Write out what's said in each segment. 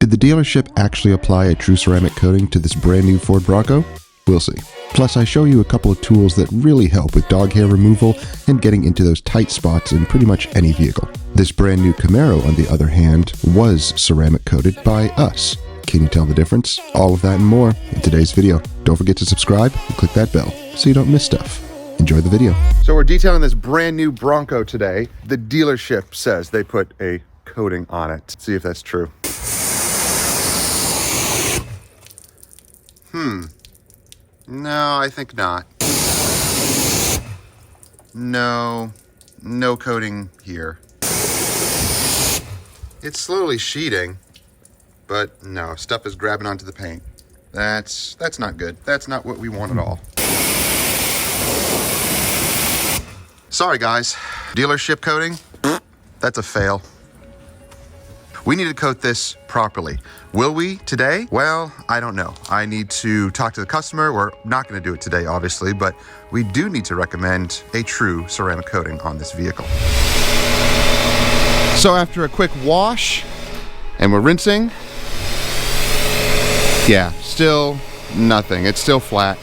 Did the dealership actually apply a true ceramic coating to this brand new Ford Bronco? We'll see. Plus, I show you a couple of tools that really help with dog hair removal and getting into those tight spots in pretty much any vehicle. This brand new Camaro, on the other hand, was ceramic coated by us. Can you tell the difference? All of that and more in today's video. Don't forget to subscribe and click that bell so you don't miss stuff. Enjoy the video. So we're detailing this brand new Bronco today. The dealership says they put a coating on it. Let's see if that's true. No, I think not. No coating here. It's slowly sheeting, but no, stuff is grabbing onto the paint. That's not good. That's not what we want at all. Sorry guys, dealership coating, that's a fail. We need to coat this properly. Will we today? Well, I don't know. I need to talk to the customer. We're not going to do it today, obviously, but we do need to recommend a true ceramic coating on this vehicle. So after a quick wash, and we're rinsing, yeah, still nothing. It's still flat.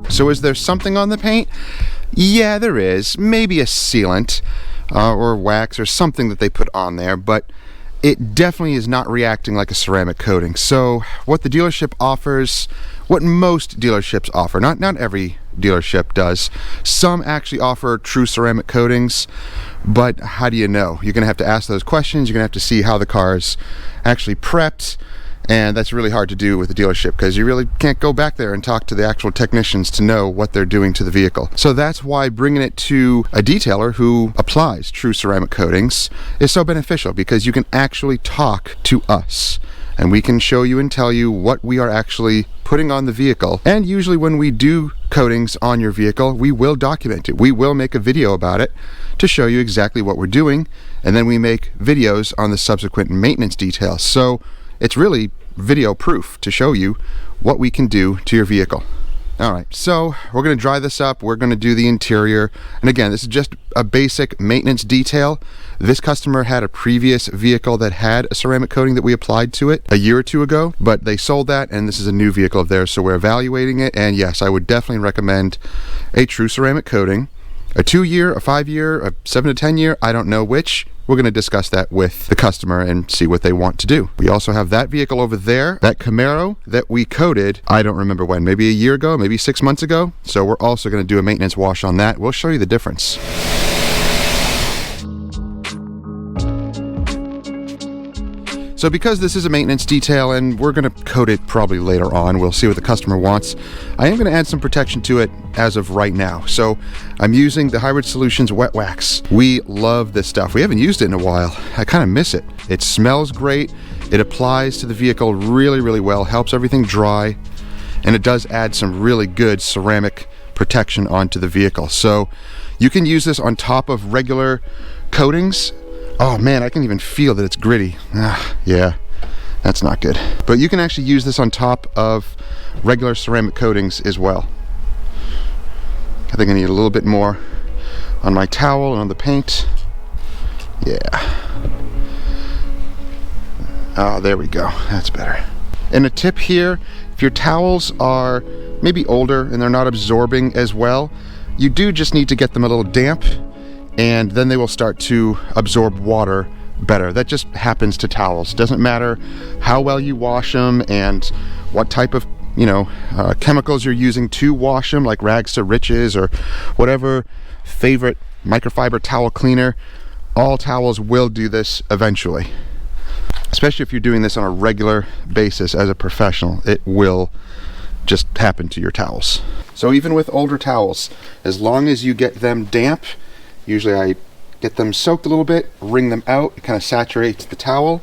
So is there something on the paint? Yeah, there is. Maybe a sealant or wax or something that they put on there, but it definitely is not reacting like a ceramic coating. So what the dealership offers, what most dealerships offer, not every dealership does, some actually offer true ceramic coatings, but how do you know? You're gonna have to ask those questions. You're gonna have to see how the car is actually prepped. And that's really hard to do with a dealership because you really can't go back there and talk to the actual technicians to know what they're doing to the vehicle. So that's why bringing it to a detailer who applies true ceramic coatings is so beneficial, because you can actually talk to us and we can show you and tell you what we are actually putting on the vehicle. And usually when we do coatings on your vehicle, we will document it. We will make a video about it to show you exactly what we're doing, and then we make videos on the subsequent maintenance details. So it's really video proof to show you what we can do to your vehicle. All right, so we're going to dry this up. We're going to do the interior. And again, this is just a basic maintenance detail. This customer had a previous vehicle that had a ceramic coating that we applied to it a year or two ago, but they sold that, and this is a new vehicle of theirs, so we're evaluating it. And yes, I would definitely recommend a true ceramic coating. A 2-year, a 5-year, a 7 to 10 year, I don't know which. We're going to discuss that with the customer and see what they want to do. We also have that vehicle over there, that Camaro that we coated, I don't remember when, maybe a year ago, maybe 6 months ago. So we're also going to do a maintenance wash on that. We'll show you the difference. So because this is a maintenance detail and we're going to coat it probably later on, we'll see what the customer wants, I am going to add some protection to it as of right now. So I'm using the Hybrid Solutions Wet Wax. We love this stuff. We haven't used it in a while. I kind of miss it. It smells great. It applies to the vehicle really, really well, helps everything dry, and it does add some really good ceramic protection onto the vehicle. So you can use this on top of regular coatings. Oh man, I can even feel that it's gritty. Yeah, that's not good. But you can actually use this on top of regular ceramic coatings as well. I think I need a little bit more on my towel and on the paint. Yeah. Oh, there we go. That's better. And a tip here, if your towels are maybe older and they're not absorbing as well, you do just need to get them a little damp, and then they will start to absorb water better. That just happens to towels. Doesn't matter how well you wash them and what type of chemicals you're using to wash them, like rags to riches or whatever favorite microfiber towel cleaner. All towels will do this eventually, especially if you're doing this on a regular basis as a professional. It will just happen to your towels. So even with older towels, as long as you get them damp, usually I get them soaked a little bit, wring them out, it kind of saturates the towel,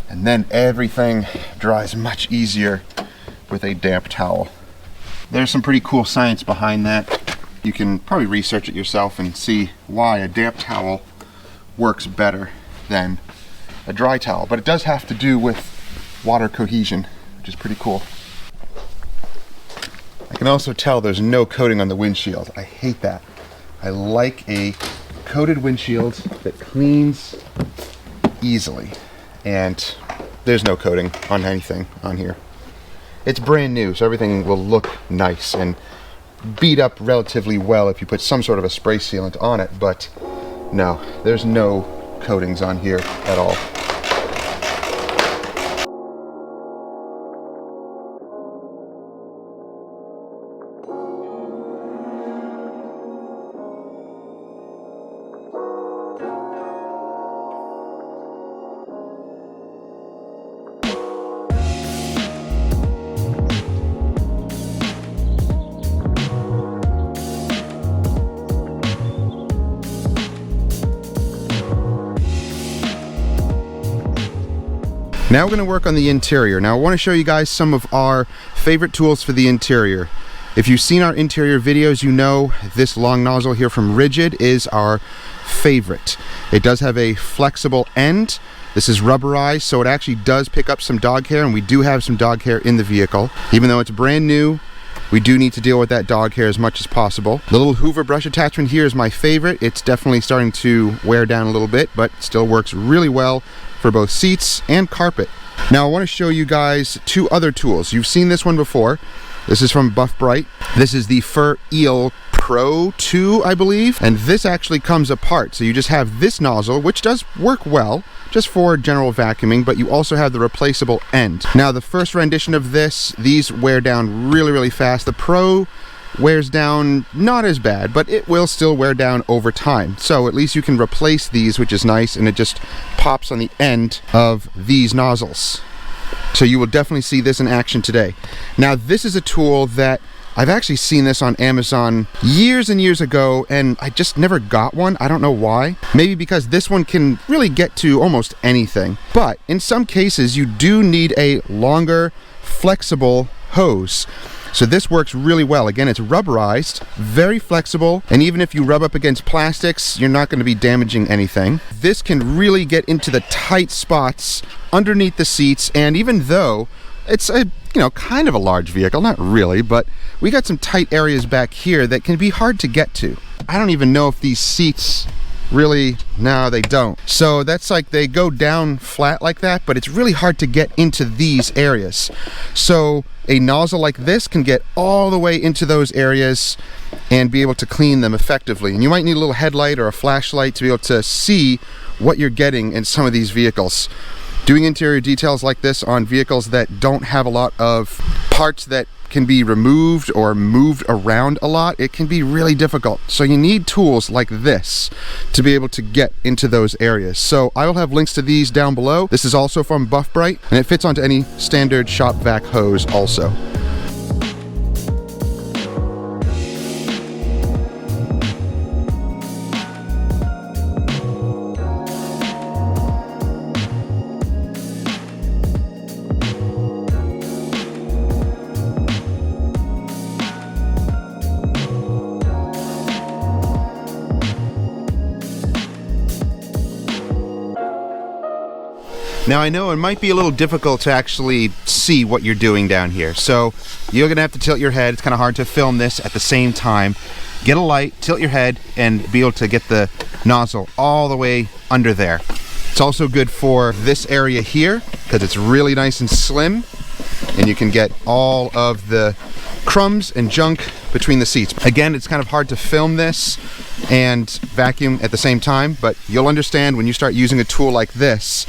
and then everything dries much easier with a damp towel. There's some pretty cool science behind that. You can probably research it yourself and see why a damp towel works better than a dry towel, but it does have to do with water cohesion, which is pretty cool. I can also tell there's no coating on the windshield. I hate that. I like a coated windshield that cleans easily, and there's no coating on anything on here. It's brand new, so everything will look nice and beat up relatively well if you put some sort of a spray sealant on it, but no, there's no coatings on here at all. Now we're going to work on the interior. Now I want to show you guys some of our favorite tools for the interior. If you've seen our interior videos, you know this long nozzle here from Rigid is our favorite. It does have a flexible end. This is rubberized, so it actually does pick up some dog hair, and we do have some dog hair in the vehicle. Even though it's brand new, we do need to deal with that dog hair as much as possible. The little Hoover brush attachment here is my favorite. It's definitely starting to wear down a little bit, but still works really well for both seats and carpet. Now I want to show you guys two other tools. You've seen this one before. This is from Buff Bright. This is the Fur Eel Pro 2, I believe, and this actually comes apart. So you just have this nozzle, which does work well just for general vacuuming, but you also have the replaceable end. Now the first rendition of this, these wear down really fast. The Pro wears down not as bad, but it will still wear down over time. So at least you can replace these, which is nice, and it just pops on the end of these nozzles. So you will definitely see this in action today. Now this is a tool that I've actually seen this on Amazon years and years ago, and I just never got one. I don't know why. Maybe because this one can really get to almost anything. But in some cases you do need a longer, flexible hose. So this works really well. Again, it's rubberized, very flexible, and even if you rub up against plastics, you're not going to be damaging anything. This can really get into the tight spots underneath the seats, and even though it's a, kind of a large vehicle, not really, but we got some tight areas back here that can be hard to get to. I don't even know if these seats really, no, they don't. So that's like they go down flat like that, but it's really hard to get into these areas. So a nozzle like this can get all the way into those areas and be able to clean them effectively. And you might need a little headlight or a flashlight to be able to see what you're getting in some of these vehicles. Doing interior details like this on vehicles that don't have a lot of parts that can be removed or moved around a lot, it can be really difficult. So you need tools like this to be able to get into those areas. So I will have links to these down below. This is also from Buff Bright, and it fits onto any standard shop vac hose also. Now I know it might be a little difficult to actually see what you're doing down here, so you're gonna have to tilt your head. It's kind of hard to film this at the same time. Get a light, tilt your head, and be able to get the nozzle all the way under there. It's also good for this area here because it's really nice and slim, and you can get all of the crumbs and junk between the seats. Again, it's kind of hard to film this and vacuum at the same time, but you'll understand when you start using a tool like this.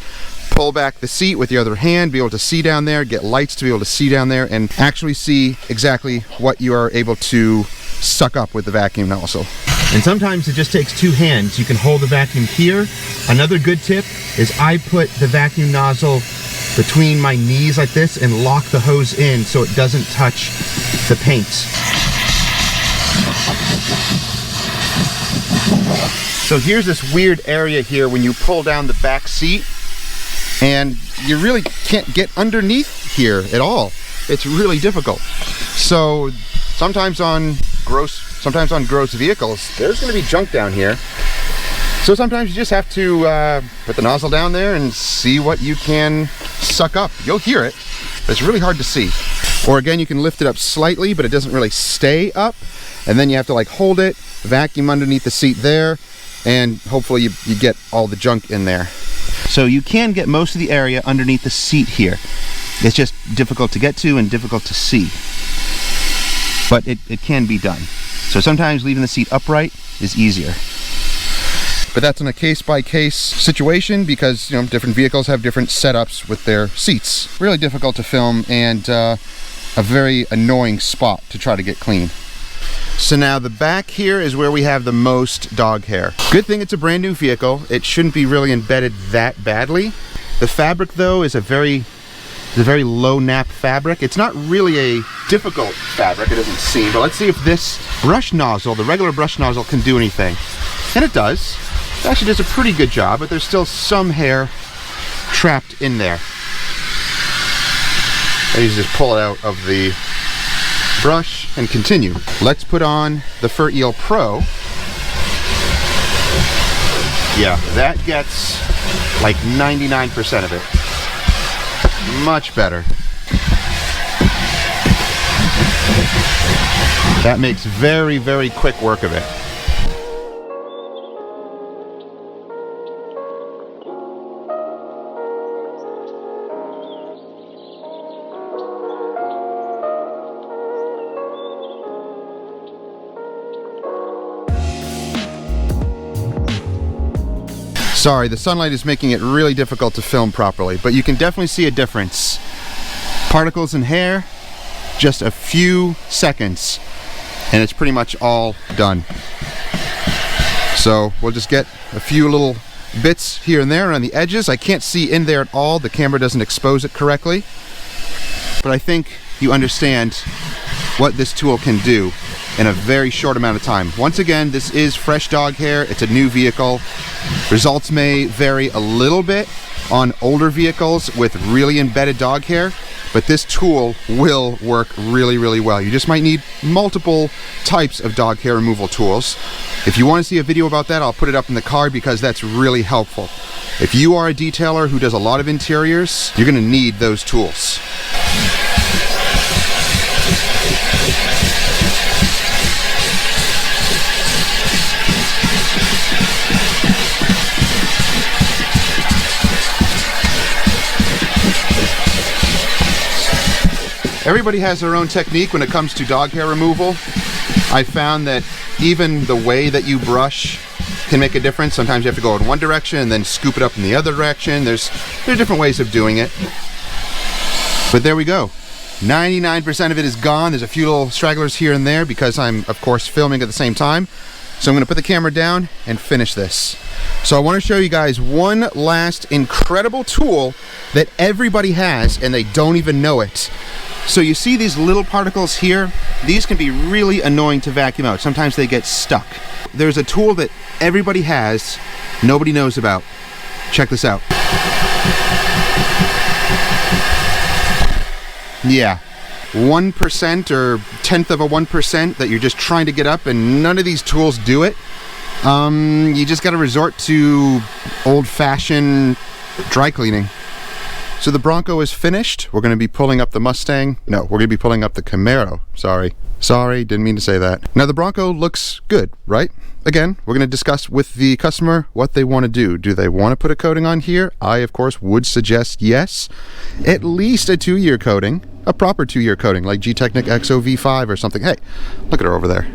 Pull back the seat with your other hand, be able to see down there, get lights to be able to see down there, and actually see exactly what you are able to suck up with the vacuum nozzle. And sometimes it just takes two hands. You can hold the vacuum here. Another good tip is I put the vacuum nozzle between my knees like this and lock the hose in so it doesn't touch the paint. So here's this weird area here when you pull down the back seat, and you really can't get underneath here at all. It's really difficult. So sometimes on gross vehicles, there's going to be junk down here. So sometimes you just have to put the nozzle down there and see what you can suck up. You'll hear it, but it's really hard to see. Or again, you can lift it up slightly, but it doesn't really stay up. And then you have to like hold it, vacuum underneath the seat there, and hopefully you get all the junk in there. So you can get most of the area underneath the seat here. It's just difficult to get to and difficult to see. But it can be done. So sometimes leaving the seat upright is easier. But that's in a case-by-case situation because, you know, different vehicles have different setups with their seats. Really difficult to film and a very annoying spot to try to get clean. So now the back here is where we have the most dog hair. Good thing it's a brand new vehicle. It shouldn't be really embedded that badly. The fabric though is a very low nap fabric. It's not really a difficult fabric, it doesn't seem, but let's see if this brush nozzle, the regular brush nozzle, can do anything. And it does. It actually does a pretty good job, but there's still some hair trapped in there. I usually just pull it out of the brush and continue. Let's put on the Fur Eel Pro. Yeah, that gets like 99% of it. Much better. That makes very, very quick work of it. Sorry, the sunlight is making it really difficult to film properly, but you can definitely see a difference. Particles in hair, just a few seconds, and it's pretty much all done. So we'll just get a few little bits here and there on the edges. I can't see in there at all. The camera doesn't expose it correctly, but I think you understand what this tool can do in a very short amount of time. Once again, this is fresh dog hair. It's a new vehicle. Results may vary a little bit on older vehicles with really embedded dog hair, but this tool will work really, really well. You just might need multiple types of dog hair removal tools. If you want to see a video about that, I'll put it up in the card because that's really helpful. If you are a detailer who does a lot of interiors, you're going to need those tools. Everybody has their own technique when it comes to dog hair removal. I found that even the way that you brush can make a difference. Sometimes you have to go in one direction and then scoop it up in the other direction. There are different ways of doing it. But there we go. 99% of it is gone. There's a few little stragglers here and there because I'm, of course, filming at the same time. So I'm going to put the camera down and finish this. So I want to show you guys one last incredible tool that everybody has and they don't even know it. So you see these little particles here? These can be really annoying to vacuum out. Sometimes they get stuck. There's a tool that everybody has, nobody knows about. Check this out. Yeah, 1% or 1/10 of a 1% that you're just trying to get up, and none of these tools do it. You just got to resort to old-fashioned dry cleaning. So the Bronco is finished. We're going to be pulling up the Mustang. No, we're going to be pulling up the Camaro. Sorry, didn't mean to say that. Now the Bronco looks good, right? Again, we're going to discuss with the customer what they want to do. Do they want to put a coating on here? I, of course, would suggest yes. At least a 2-year coating. A proper 2-year coating, like G-Technic XO V5 or something. Hey, look at her over there.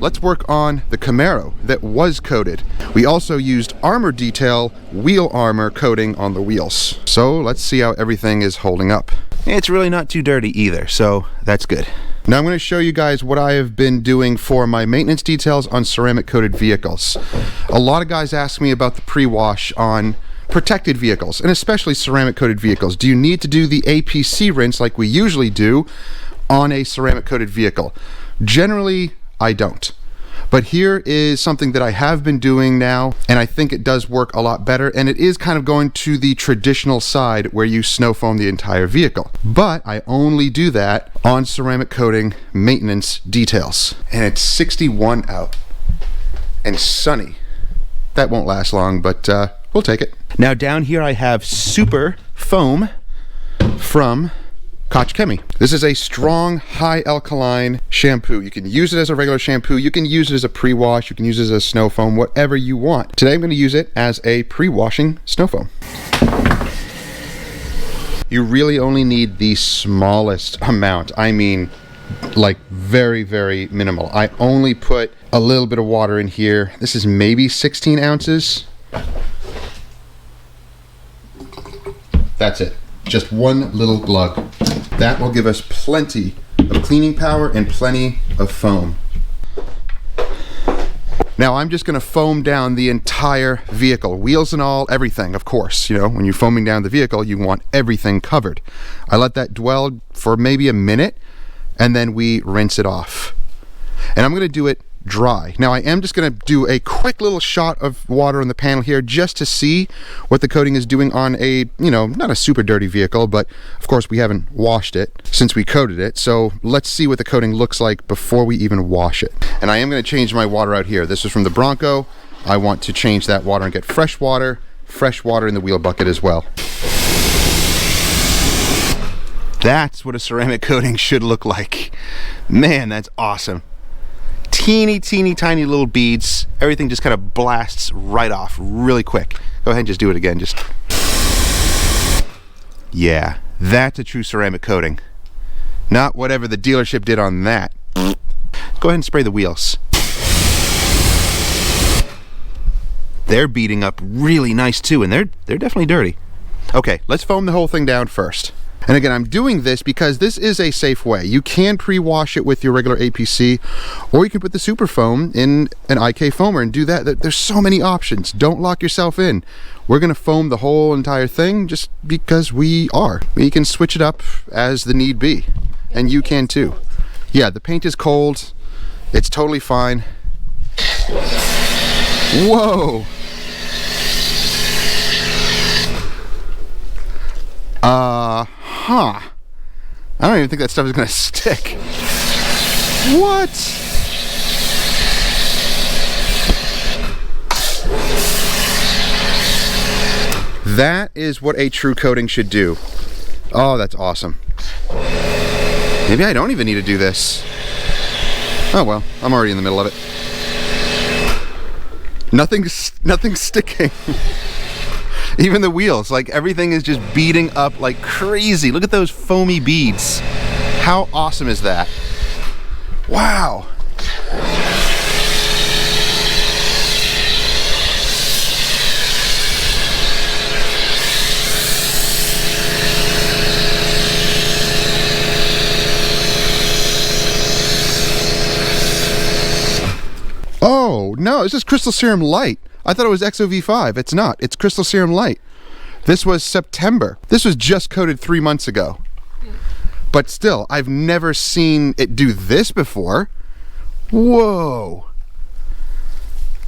Let's work on the Camaro that was coated. We also used armor detail, wheel armor coating on the wheels. So let's see how everything is holding up. It's really not too dirty either, so that's good. Now I'm going to show you guys what I have been doing for my maintenance details on ceramic coated vehicles. A lot of guys ask me about the pre-wash on protected vehicles, and especially ceramic coated vehicles. Do you need to do the APC rinse like we usually do on a ceramic coated vehicle? Generally, I don't. But here is something that I have been doing now, and I think it does work a lot better, and it is kind of going to the traditional side where you snow foam the entire vehicle. But I only do that on ceramic coating maintenance details. And it's 61 out. and sunny. That won't last long, but we'll take it. Now down here I have Super Foam from Chemi. This is a strong, high alkaline shampoo. You can use it as a regular shampoo, you can use it as a pre-wash, you can use it as a snow foam, whatever you want. Today I'm going to use it as a pre-washing snow foam. You really only need the smallest amount. I mean, like very, very minimal. I only put a little bit of water in here. This is maybe 16 ounces. That's it. Just one little glug. That will give us plenty of cleaning power and plenty of foam. Now I'm just gonna foam down the entire vehicle, wheels and all, everything, of course. You know, when you're foaming down the vehicle, you want everything covered. I let that dwell for maybe a minute, and then we rinse it off. And I'm gonna do it dry. Now I am just gonna do a quick little shot of water on the panel here just to see what the coating is doing on a, you know, not a super dirty vehicle, but of course we haven't washed it since we coated it. So let's see what the coating looks like before we even wash it. And I am gonna change my water out here. This is from the Bronco. I want to change that water and get fresh water in the wheel bucket as well. That's what a ceramic coating should look like. Man, that's awesome. Teeny tiny little beads. Everything just kind of blasts right off really quick. Go ahead and just do it again. Just, yeah, that's a true ceramic coating. Not whatever the dealership did on that. Go ahead and spray the wheels. They're beating up really nice too, and they're definitely dirty. Okay, let's foam the whole thing down first. And again, I'm doing this because this is a safe way. You can pre-wash it with your regular APC, or you can put the super foam in an IK foamer and do that. There's so many options. Don't lock yourself in. We're gonna foam the whole entire thing just because we are. We can switch it up as the need be, and you can too. Yeah, the paint is cold. It's totally fine. Whoa. I don't even think that stuff is gonna stick. What? That is what a true coating should do. Oh, that's awesome. Maybe I don't even need to do this. Oh well, I'm already in the middle of it. Nothing's sticking. Even the wheels, like everything is just beating up like crazy. Look at those foamy beads. How awesome is that? Wow. Oh, no, this is Crystal Serum Light. I thought it was XOV5. It's not. It's Crystal Serum Light. This was September. This was just coated 3 months ago. But still, I've never seen it do this before. Whoa.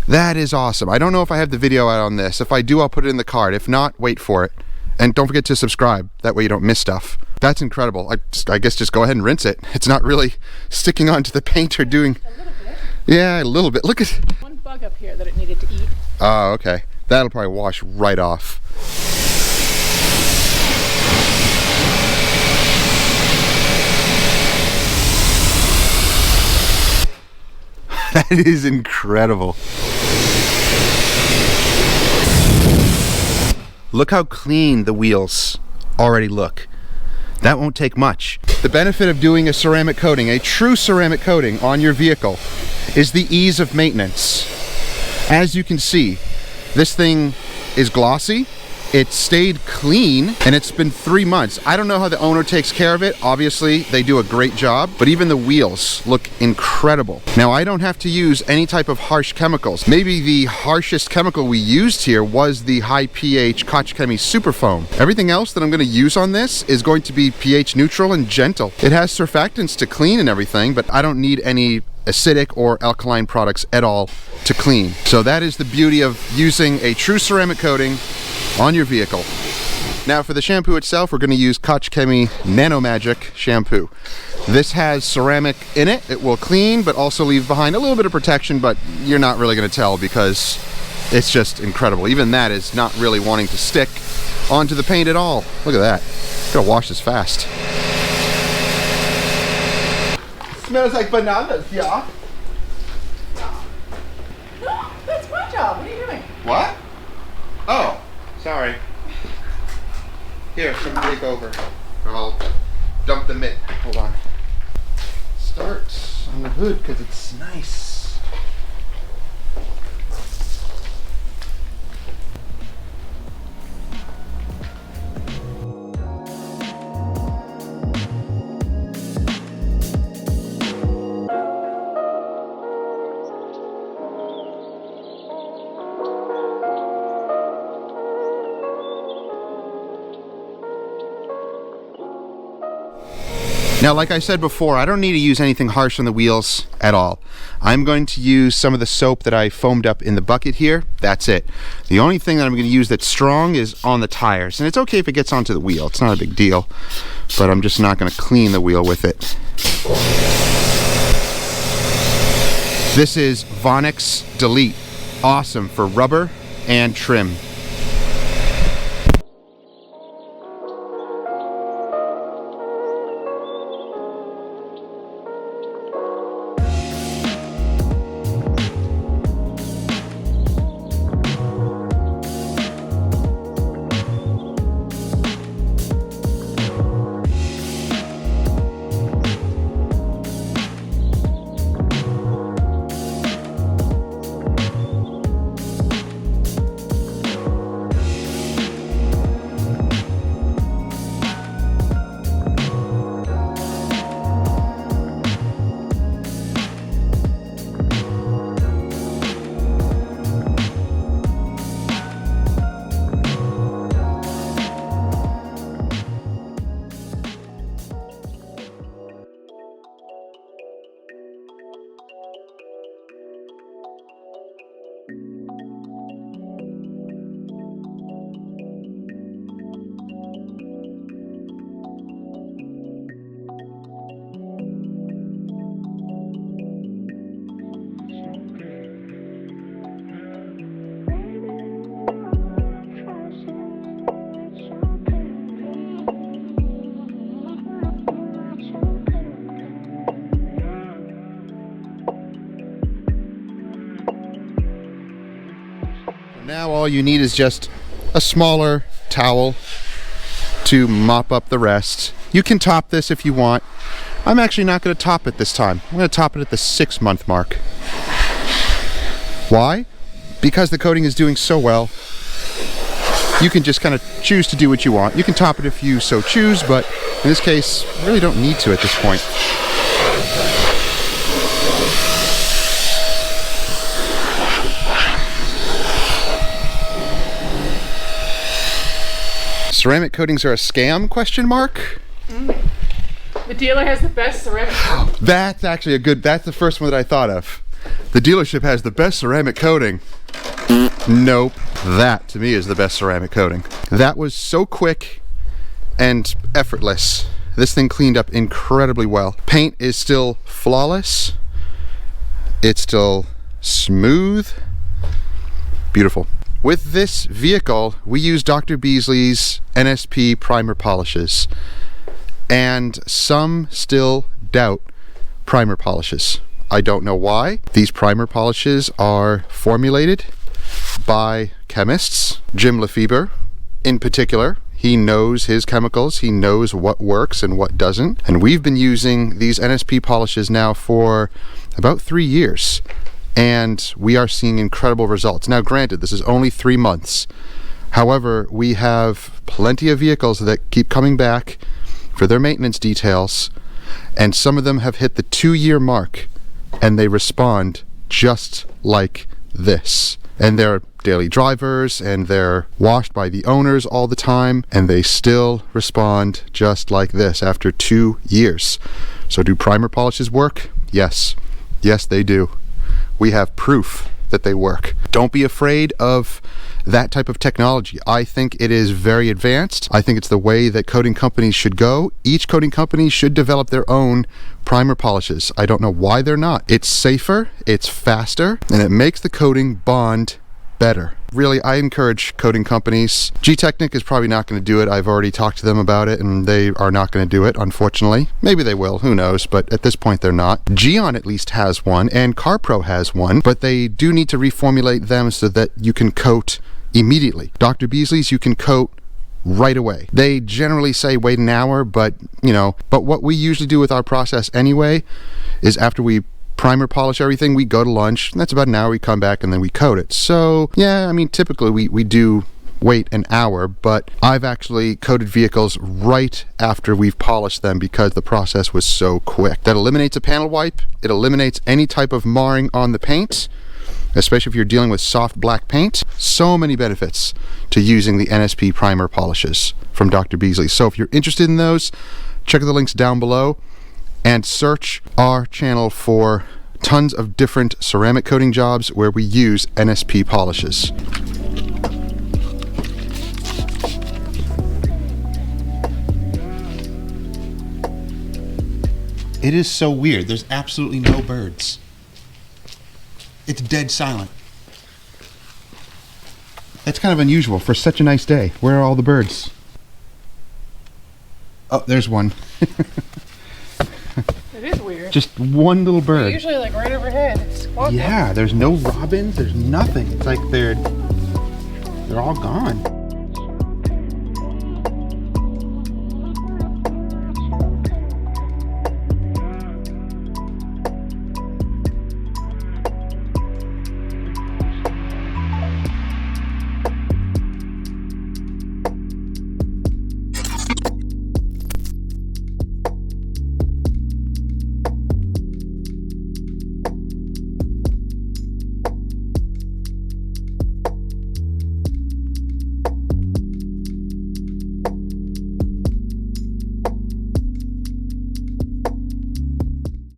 That is awesome. I don't know if I have the video out on this. If I do, I'll put it in the card. If not, wait for it. And don't forget to subscribe. That way you don't miss stuff. That's incredible. I guess just go ahead and rinse it. It's not really sticking onto the paint or doing... A little bit. Yeah, a little bit. Look at... One bug up here that it needed to eat. Oh, okay. That'll probably wash right off. That is incredible. Look how clean the wheels already look. That won't take much. The benefit of doing a ceramic coating, a true ceramic coating on your vehicle, is the ease of maintenance. As you can see, this thing is glossy, it stayed clean, and it's been 3 months. I don't know how the owner takes care of it. Obviously, they do a great job, but even the wheels look incredible. Now, I don't have to use any type of harsh chemicals. Maybe the harshest chemical we used here was the high pH Chemi Super Foam. Everything else that I'm gonna use on this is going to be pH neutral and gentle. It has surfactants to clean and everything, but I don't need any acidic or alkaline products at all to clean. So that is the beauty of using a true ceramic coating on your vehicle. Now for the shampoo itself, we're going to use Koch Chemie Nano Magic shampoo. This has ceramic in it. It will clean, but also leave behind a little bit of protection, but you're not really going to tell because it's just incredible. Even that is not really wanting to stick onto the paint at all. Look at that. Gotta wash this fast. Smells like bananas, yeah. No, that's my job. What are you doing? What? Oh, sorry. Here, come take over. I'll dump the mitt. Hold on. Start on the hood because it's nice. Now, like I said before, I don't need to use anything harsh on the wheels at all. I'm going to use some of the soap that I foamed up in the bucket here. That's it. The only thing that I'm going to use that's strong is on the tires. And it's okay if it gets onto the wheel. It's not a big deal. But I'm just not going to clean the wheel with it. This is Vonix Delete. Awesome for rubber and trim. Now all you need is just a smaller towel to mop up the rest. You can top this if you want. I'm actually not going to top it this time. I'm going to top it at the 6-month mark. Why? Because the coating is doing so well. You can just kind of choose to do what you want. You can top it if you so choose, but in this case, really don't need to at this point. Ceramic coatings are a scam, question mark? The dealer has the best ceramic coating. That's actually that's the first one that I thought of. The dealership has the best ceramic coating. Nope. That, to me, is the best ceramic coating. That was so quick and effortless. This thing cleaned up incredibly well. Paint is still flawless. It's still smooth. Beautiful. With this vehicle, we use Dr. Beasley's NSP primer polishes. And some still doubt primer polishes. I don't know why. These primer polishes are formulated by chemists. Jim Lefebvre, in particular, he knows his chemicals. He knows what works and what doesn't. And we've been using these NSP polishes now for about 3 years. And we are seeing incredible results. Now, granted, this is only 3 months. However, we have plenty of vehicles that keep coming back for their maintenance details, and some of them have hit the 2-year mark, and they respond just like this. And they're daily drivers, and they're washed by the owners all the time, and they still respond just like this after 2 years. So do primer polishes work? Yes. Yes, they do. We have proof that they work. Don't be afraid of that type of technology. I think it is very advanced. I think it's the way that coating companies should go. Each coating company should develop their own primer polishes. I don't know why they're not. It's safer, it's faster, and it makes the coating bond better. Really, I encourage coating companies. G-Technic is probably not going to do it. I've already talked to them about it, and they are not going to do it, unfortunately. Maybe they will, who knows, but at this point they're not. Geon at least has one, and CarPro has one, but they do need to reformulate them so that you can coat immediately. Dr. Beasley's you can coat right away. They generally say wait an hour, but what we usually do with our process anyway is after we primer polish everything, we go to lunch, and that's about an hour, we come back and then we coat it. So yeah, I mean, typically we do wait an hour, but I've actually coated vehicles right after we've polished them because the process was so quick. That eliminates a panel wipe, it eliminates any type of marring on the paint, especially if you're dealing with soft black paint. So many benefits to using the NSP primer polishes from Dr. Beasley. So if you're interested in those, check the links down below and search our channel for tons of different ceramic coating jobs where we use NSP polishes. It is so weird. There's absolutely no birds. It's dead silent. That's kind of unusual for such a nice day. Where are all the birds? Oh, there's one. It is weird. Just one little bird. They're usually like right overhead. Squawking. Yeah, there's no robins, there's nothing. It's like they're all gone.